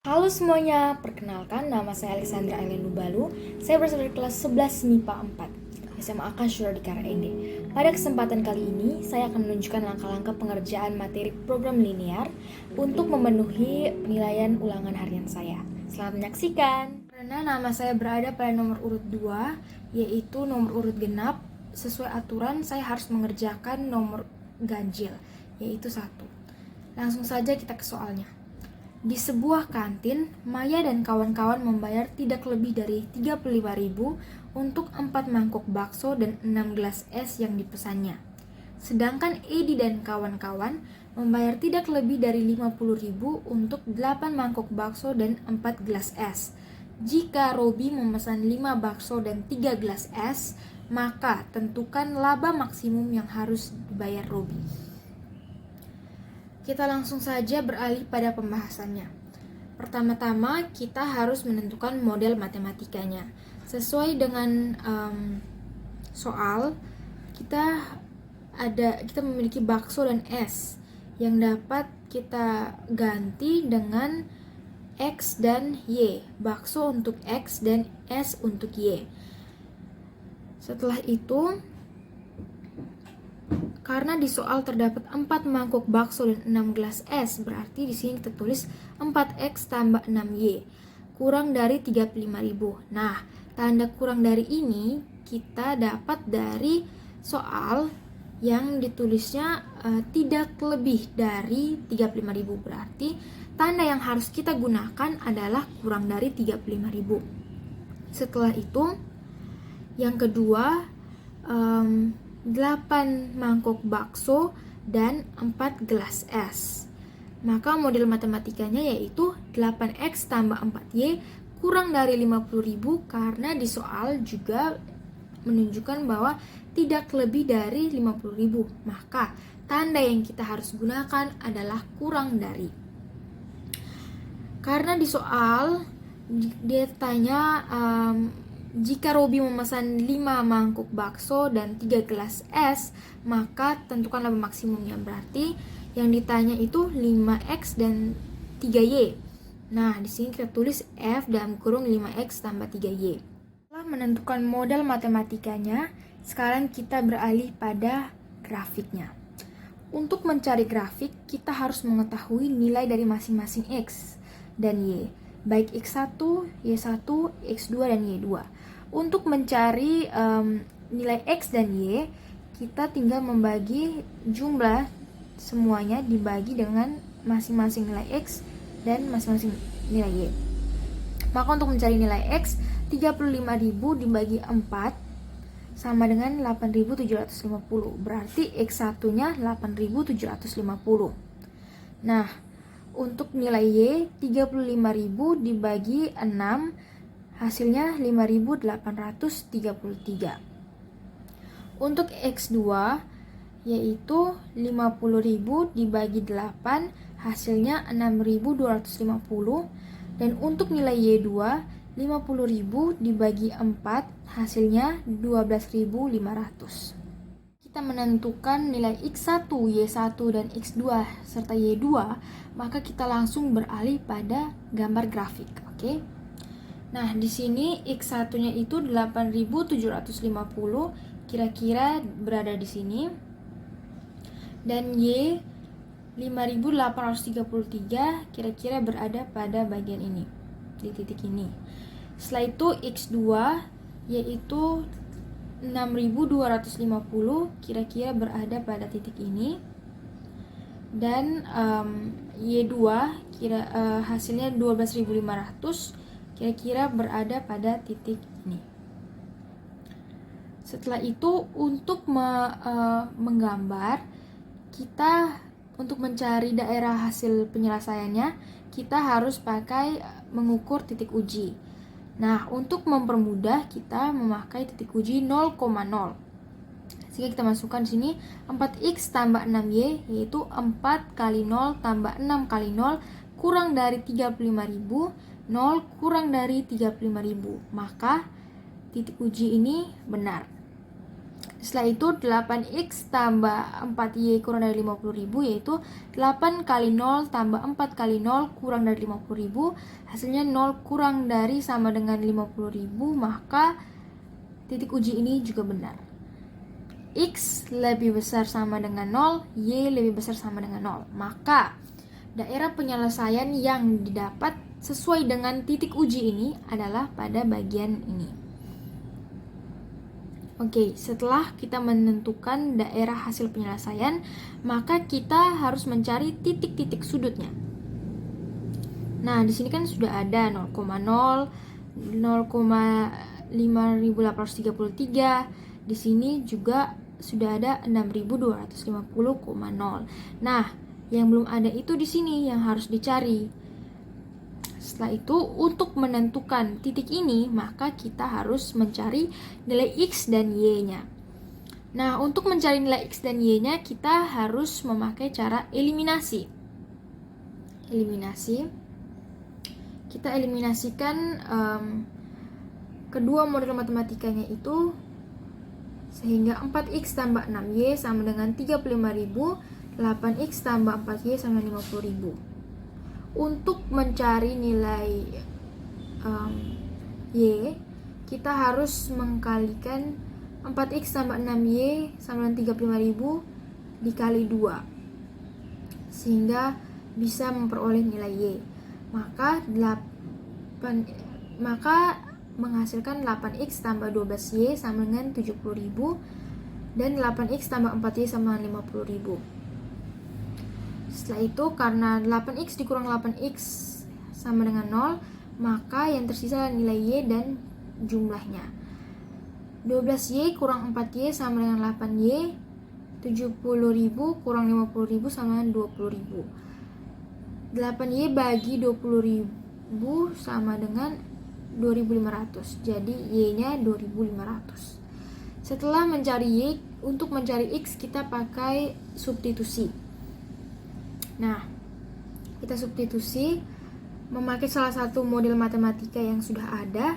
Halo semuanya, perkenalkan nama saya Alexandra Aileen Lubalu. Saya berasal dari kelas 11 MIPA 4 SMA Akashura di KRND. Pada kesempatan kali ini, saya akan menunjukkan langkah-langkah pengerjaan materi program linear untuk memenuhi penilaian ulangan harian saya. Selamat menyaksikan. Karena nama saya berada pada nomor urut 2, yaitu nomor urut genap, sesuai aturan saya harus mengerjakan nomor ganjil, yaitu 1. Langsung saja kita ke soalnya. Di sebuah kantin, Maya dan kawan-kawan membayar tidak lebih dari 35.000 untuk 4 mangkok bakso dan 6 gelas es yang dipesannya. Sedangkan Edi dan kawan-kawan membayar tidak lebih dari 50.000 untuk 8 mangkok bakso dan 4 gelas es. Jika Robi memesan 5 bakso dan 3 gelas es, maka tentukan laba maksimum yang harus dibayar Robi. Kita langsung saja beralih pada pembahasannya. Pertama-tama kita harus menentukan model matematikanya. Sesuai dengan soal, kita memiliki bakso dan es yang dapat kita ganti dengan X dan Y. Bakso untuk X dan S untuk Y. Setelah itu, karena di soal terdapat 4 mangkok bakso dan 6 gelas es, berarti di sini kita tulis 4x tambah 6y kurang dari 35.000. Nah, tanda kurang dari ini kita dapat dari soal yang ditulisnya tidak lebih dari 35.000. Berarti tanda yang harus kita gunakan adalah kurang dari 35.000. Setelah itu, yang kedua, 8 mangkok bakso dan 4 gelas es. Maka model matematikanya yaitu 8x tambah 4y kurang dari 50.000, karena di soal juga menunjukkan bahwa tidak lebih dari 50.000. Maka tanda yang kita harus gunakan adalah kurang dari. Karena di soal dia tanya jika Robi memesan 5 mangkuk bakso dan 3 gelas es, maka tentukan laba maksimumnya. Berarti yang ditanya itu 5x dan 3y. Nah, di sini kita tulis F dalam kurung 5x tambah 3y. Setelah menentukan model matematikanya, sekarang kita beralih pada grafiknya. Untuk mencari grafik, kita harus mengetahui nilai dari masing-masing x dan y, baik x1, y1, x2, dan y2. Untuk mencari nilai x dan y, kita tinggal membagi jumlah semuanya dibagi dengan masing-masing nilai x dan masing-masing nilai y. Maka untuk mencari nilai x, 35.000 dibagi 4 sama dengan 8.750. Berarti x1-nya 8.750. Nah, untuk nilai y, 35.000 dibagi 6 hasilnya 5.833. Untuk X2 yaitu 50.000 dibagi 8 hasilnya 6.250, dan untuk nilai Y2 50.000 dibagi 4 hasilnya 12.500. Kita menentukan nilai X1, Y1, dan X2 serta Y2, maka kita langsung beralih pada gambar grafik. Oke? Nah, di sini X1-nya itu 8.750, kira-kira berada di sini. Dan Y 5.833 kira-kira berada pada bagian ini, di titik ini. Setelah itu X2 yaitu 6.250 kira-kira berada pada titik ini. Dan Y2 hasilnya 12.500 kira-kira berada pada titik ini. Setelah itu, untuk menggambar, kita untuk mencari daerah hasil penyelesaiannya, kita harus pakai mengukur titik uji. Nah, untuk mempermudah, kita memakai titik uji 0,0. Sehingga kita masukkan di sini 4x tambah 6y, yaitu 4 kali 0 tambah 6 kali 0 kurang dari 35.000. 0 kurang dari 35.000, maka titik uji ini benar. Setelah itu 8x tambah 4y kurang dari 50.000, yaitu 8 kali 0 tambah 4 kali 0 kurang dari 50.000. Hasilnya 0 kurang dari sama dengan 50.000, maka titik uji ini juga benar. X lebih besar sama dengan 0, Y lebih besar sama dengan 0. Maka daerah penyelesaian yang didapat sesuai dengan titik uji ini adalah pada bagian ini. Oke, setelah kita menentukan daerah hasil penyelesaian, maka kita harus mencari titik-titik sudutnya. Nah, di sini kan sudah ada 0,0, 0,5833. Di sini juga sudah ada 6250,0. Nah, yang belum ada itu di sini yang harus dicari. Setelah itu, untuk menentukan titik ini, maka kita harus mencari nilai X dan Y-nya. Nah, untuk mencari nilai X dan Y-nya, kita harus memakai cara eliminasi. Kita eliminasikan kedua model matematikanya itu, sehingga 4X tambah 6Y sama dengan 35.000, 8X tambah 4Y sama dengan 50.000. Untuk mencari nilai Y, kita harus mengkalikan 4X tambah 6Y sama dengan 35.000 dikali 2, sehingga bisa memperoleh nilai Y. Maka menghasilkan 8X tambah 12Y sama dengan 70.000, dan 8X tambah 4Y sama dengan 50.000. Setelah itu, karena 8x dikurang 8x sama dengan 0, maka yang tersisa adalah nilai Y dan jumlahnya. 12Y kurang 4Y sama dengan 8Y, 70.000 kurang 50.000 sama dengan 20.000. 8Y bagi 20.000 sama dengan 2.500, jadi Y-nya 2.500. Setelah mencari Y, untuk mencari X kita pakai substitusi. Nah, kita substitusi memakai salah satu model matematika yang sudah ada,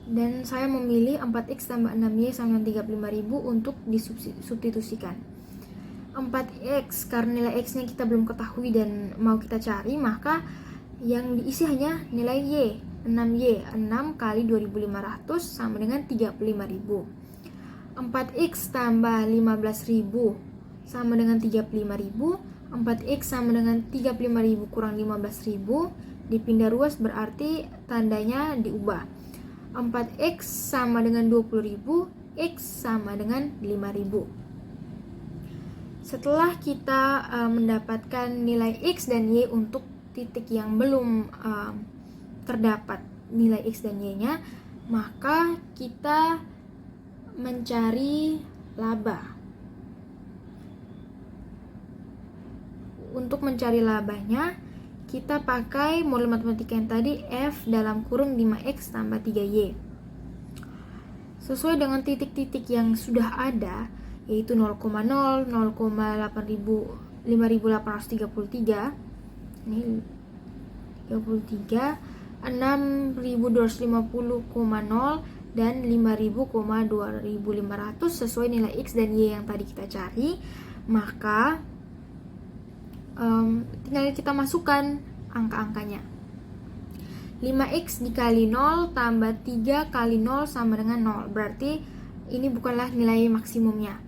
dan saya memilih 4X tambah 6Y sama 35.000 untuk disubstitusikan. 4X, karena nilai X-nya kita belum ketahui dan mau kita cari, maka yang diisi hanya nilai Y, 6Y, 6 kali 2.500 sama dengan 35.000. 4X tambah 15.000 sama dengan 35.000. 4X sama dengan 35.000 kurang 15.000, dipindah ruas berarti tandanya diubah. 4X sama dengan 20.000, X sama dengan 5.000. Setelah kita mendapatkan nilai X dan Y untuk titik yang belum terdapat nilai X dan Y-nya, maka kita mencari laba. Untuk mencari labanya, kita pakai model matematika yang tadi, F dalam kurung 5X tambah 3Y. Sesuai dengan titik-titik yang sudah ada, yaitu 0,0, 5833, ini 33, 6250,0, dan 5000,2500 sesuai nilai X dan Y yang tadi kita cari. Maka tinggal kita masukkan angka-angkanya. 5x dikali 0 tambah 3 kali 0 sama dengan 0. Berarti ini bukanlah nilai maksimumnya.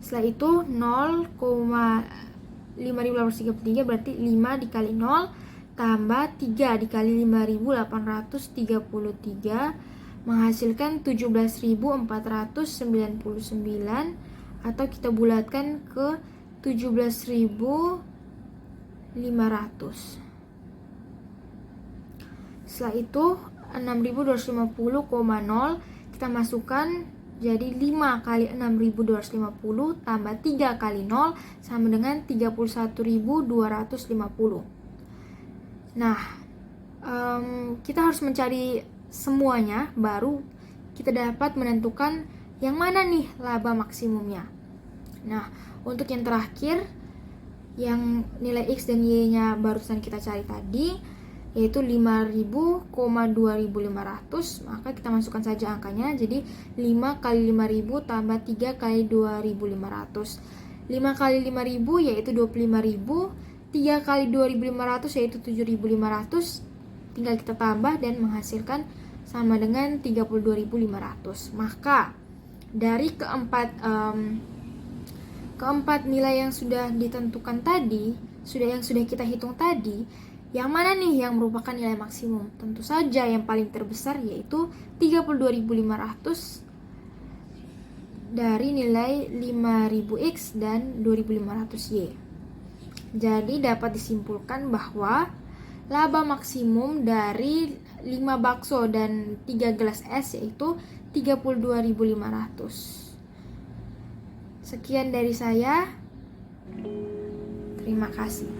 Setelah itu 0,5833 berarti 5 dikali 0 tambah 3 dikali 5833 menghasilkan 17.499, atau kita bulatkan ke 17.500. Setelah itu 6250,0 kita masukkan, jadi 5 kali 6250 tambah 3 kali 0 sama dengan 31.250. Nah, kita harus mencari semuanya, baru kita dapat menentukan yang mana nih laba maksimumnya. Nah, untuk yang terakhir, yang nilai X dan Y-nya barusan kita cari tadi, yaitu 5.000,2500. Maka kita masukkan saja angkanya, jadi 5 kali 5.000 tambah 3 kali 2.500. 5 kali 5.000 yaitu 25.000, 3 kali 2.500 yaitu 7.500. Tinggal kita tambah dan menghasilkan sama dengan 32.500. Maka dari keempat nilai yang sudah ditentukan tadi, yang sudah kita hitung tadi, yang mana nih yang merupakan nilai maksimum? Tentu saja yang paling terbesar yaitu 32.500 dari nilai 5.000x dan 2.500y. Jadi dapat disimpulkan bahwa laba maksimum dari 5 bakso dan 3 gelas es yaitu 32.500. Sekian dari saya. Terima kasih.